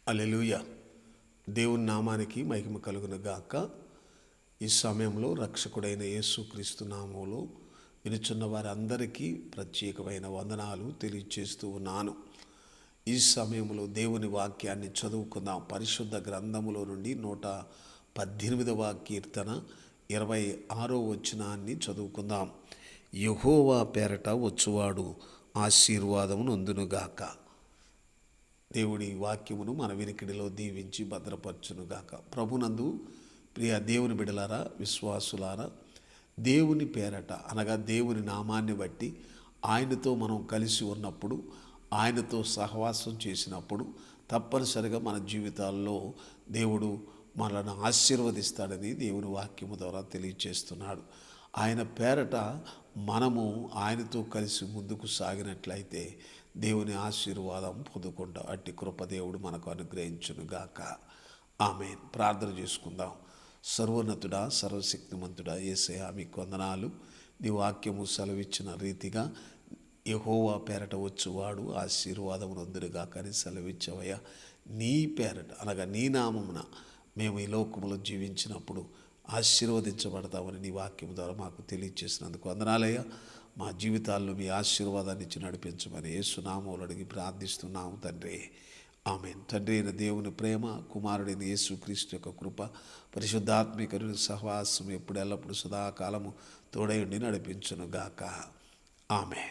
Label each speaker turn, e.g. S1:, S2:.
S1: హల్లెలూయా. దేవుని నామానికి మహిమ కలుగును గాక. ఈ సమయంలో రక్షకుడైన యేసుక్రీస్తు నామములో వినుచున్న వారందరికీ ప్రత్యేకమైన వందనాలు తెలియజేస్తూ ఉన్నాను. ఈ సమయంలో దేవుని వాక్యాన్ని చదువుకుందాం. పరిశుద్ధ గ్రంథములో నుండి 118వ కీర్తన 26వ వచనాన్ని చదువుకుందాం. యెహోవా పేరట వచ్చువాడు ఆశీర్వాదము నొందునుగాక. దేవుడి వాక్యమును మన వినికిడిలో దీవించి భద్రపరచునుగాక. ప్రభునందు ప్రియ దేవుని బిడలారా, విశ్వాసులారా, దేవుని పేరట అనగా దేవుని నామాన్ని బట్టి ఆయనతో మనం కలిసి ఉన్నప్పుడు, ఆయనతో సహవాసం చేసినప్పుడు తప్పనిసరిగా మన జీవితాల్లో దేవుడు మనల్ని ఆశీర్వదిస్తాడని దేవుని వాక్యము ద్వారా తెలియజేస్తున్నాడు. ఆయన పేరట మనము ఆయనతో కలిసి ముందుకు సాగినట్లయితే దేవుని ఆశీర్వాదం పొందుకుంటాం. అట్టి కృప దేవుడు మనకు అనుగ్రహించునుగాక. ఆమేన్. ప్రార్థన చేసుకుందాం. సర్వోన్నతుడా, సర్వశక్తిమంతుడా యేసయ్యా, మీకు వందనాలు. నీ వాక్యము సెలవిచ్చిన రీతిగా యెహోవా పేరట వచ్చువాడు ఆశీర్వాదము నొందునుగాక అని సెలవిచ్చవయ్యా. నీ పేరట అనగా నీ నామమున మేము ఈ లోకములో జీవించినప్పుడు ఆశీర్వదించబడతామని నీ వాక్యం ద్వారా మాకు తెలియజేసినందుకు వందనాలయ్యా. మా జీవితాల్లో మీ ఆశీర్వాదాన్ని ఇచ్చి నడిపించమని యేసు నామములో అడిగి ప్రార్థిస్తున్నాము తండ్రి. ఆమేన్. తండ్రి అయిన దేవుని ప్రేమ, కుమారుడైన యేసుక్రీస్తు యొక్క కృప, పరిశుద్ధాత్మిక సహవాసం ఎప్పుడు ఎల్లప్పుడు సదాకాలము తోడై ఉండి నడిపించునుగాక. ఆమేన్.